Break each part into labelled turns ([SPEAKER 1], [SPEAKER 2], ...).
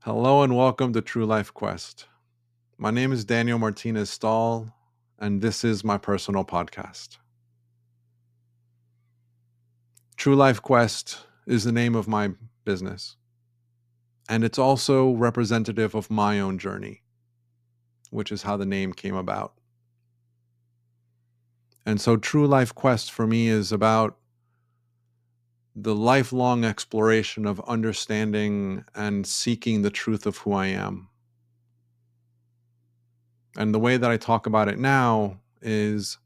[SPEAKER 1] Hello and welcome to True Life Quest. My name is Daniel Martinez Stahl, and this is my personal podcast. True Life Quest is the name of my business, and it's also representative of my own journey, which is how the name came about. And so, True Life Quest for me is about the lifelong exploration of understanding and seeking the truth of who I am. And the way that I talk about it now is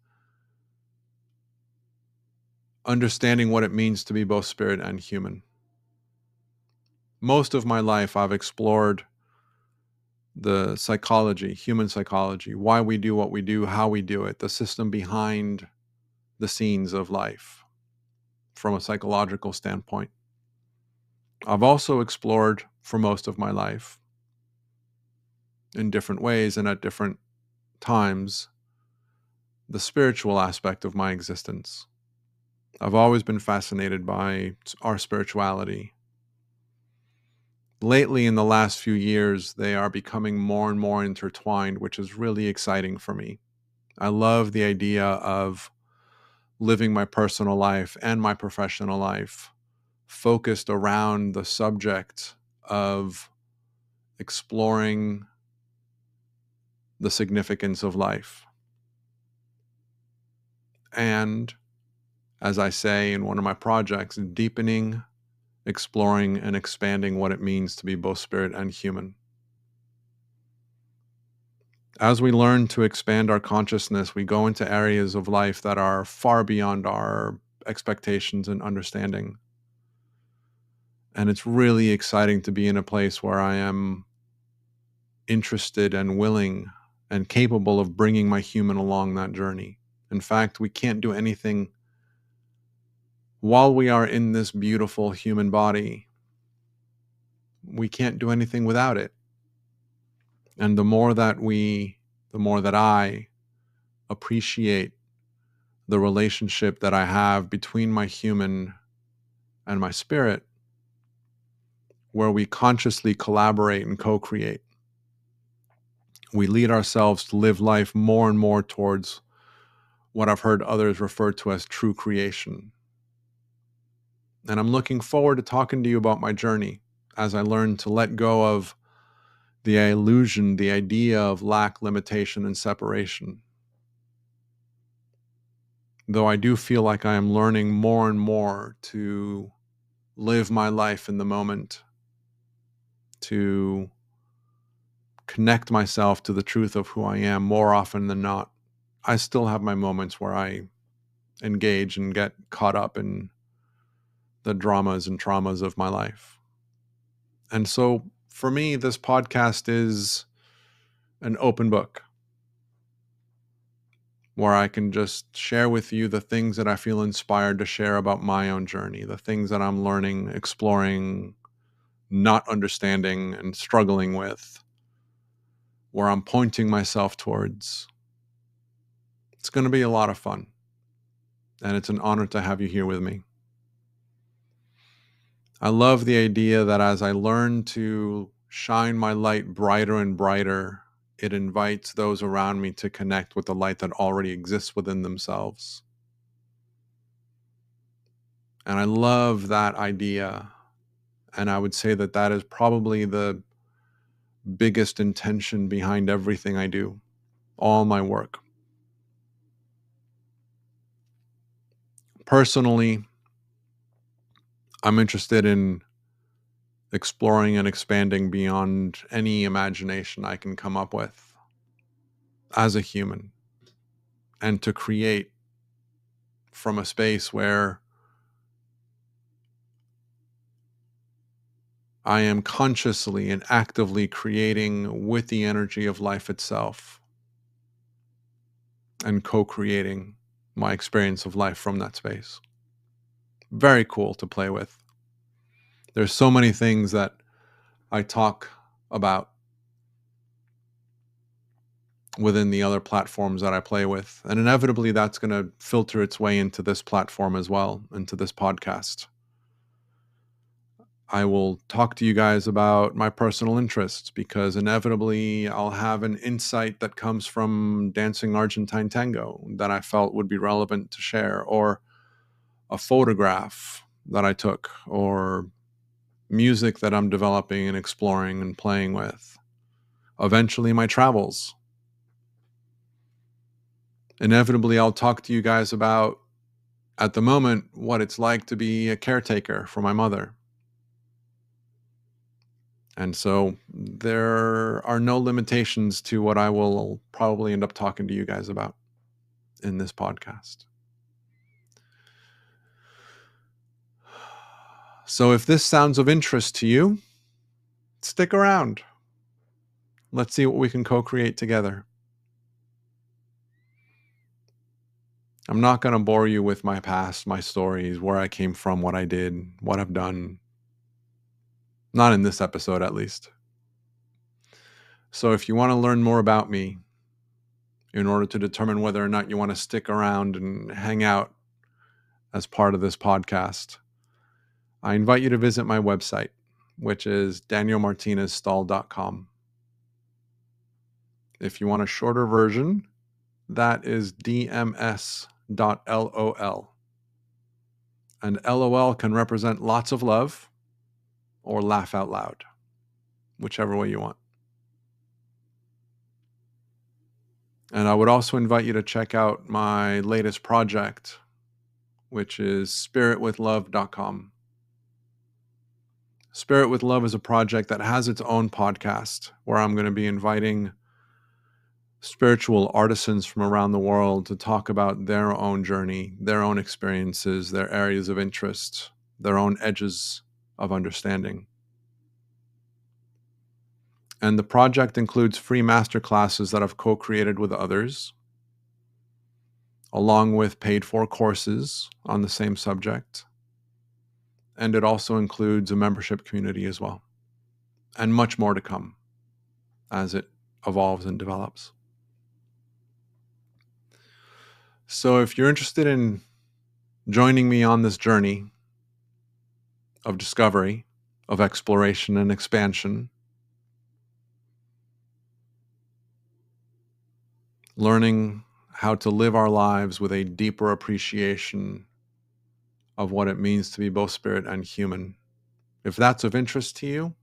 [SPEAKER 1] understanding what it means to be both spirit and human. Most of my life, I've explored the psychology, human psychology, why we do what we do, how we do it, the system behind the scenes of life from a psychological standpoint. I've also explored for most of my life in different ways and at different times the spiritual aspect of my existence. I've always been fascinated by our spirituality. Lately, in the last few years, they are becoming more and more intertwined, which is really exciting for me. I love the idea of living my personal life and my professional life focused around the subject of exploring the significance of life. And as I say in one of my projects, deepening, exploring, and expanding what it means to be both spirit and human. As we learn to expand our consciousness, we go into areas of life that are far beyond our expectations and understanding. And it's really exciting to be in a place where I am interested and willing and capable of bringing my human along that journey. In fact, we can't do anything while we are in this beautiful human body. We can't do anything without it. And the more that I appreciate the relationship that I have between my human and my spirit, where we consciously collaborate and co-create, we lead ourselves to live life more and more towards what I've heard others refer to as true creation. And I'm looking forward to talking to you about my journey as I learn to let go of the illusion, the idea of lack, limitation, and separation. Though I do feel like I am learning more and more to live my life in the moment, to connect myself to the truth of who I am more often than not. I still have my moments where I engage and get caught up in the dramas and traumas of my life. And so for me, this podcast is an open book where I can just share with you the things that I feel inspired to share about my own journey, the things that I'm learning, exploring, not understanding, and struggling with, where I'm pointing myself towards. It's going to be a lot of fun, and it's an honor to have you here with me. I love the idea that as I learn to shine my light brighter and brighter, it invites those around me to connect with the light that already exists within themselves. And I love that idea. And I would say that that is probably the biggest intention behind everything I do, all my work. Personally, I'm interested in exploring and expanding beyond any imagination I can come up with as a human, and to create from a space where I am consciously and actively creating with the energy of life itself and co-creating my experience of life from that space. Very cool to play with. There's so many things that I talk about within the other platforms that I play with. And inevitably, that's going to filter its way into this platform as well, into this podcast. I will talk to you guys about my personal interests because inevitably I'll have an insight that comes from dancing Argentine tango that I felt would be relevant to share, or a photograph that I took, or music that I'm developing and exploring and playing with. Eventually, my travels. Inevitably, I'll talk to you guys about, at the moment, what it's like to be a caretaker for my mother. And so there are no limitations to what I will probably end up talking to you guys about in this podcast. So if this sounds of interest to you, stick around. Let's see what we can co-create together. I'm not going to bore you with my past, my stories, where I came from, what I did, what I've done. Not in this episode, at least. So if you want to learn more about me, in order to determine whether or not you want to stick around and hang out as part of this podcast, I invite you to visit my website, which is danielmartinezstall.com. If you want a shorter version, that is dms.lol. And LOL can represent lots of love or laugh out loud, whichever way you want. And I would also invite you to check out my latest project, which is spiritwithlove.com. Spirit with Love is a project that has its own podcast where I'm going to be inviting spiritual artisans from around the world to talk about their own journey, their own experiences, their areas of interest, their own edges of understanding. And the project includes free masterclasses that I've co-created with others, along with paid-for courses on the same subject. And it also includes a membership community as well, and much more to come as it evolves and develops. So if you're interested in joining me on this journey of discovery, of exploration and expansion, learning how to live our lives with a deeper appreciation of what it means to be both spirit and human, if that's of interest to you,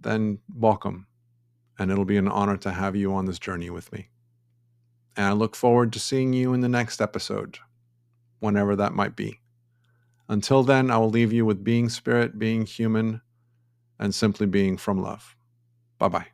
[SPEAKER 1] then welcome. And it'll be an honor to have you on this journey with me. And I look forward to seeing you in the next episode, whenever that might be. Until then, I will leave you with being spirit, being human, and simply being from love. Bye-bye.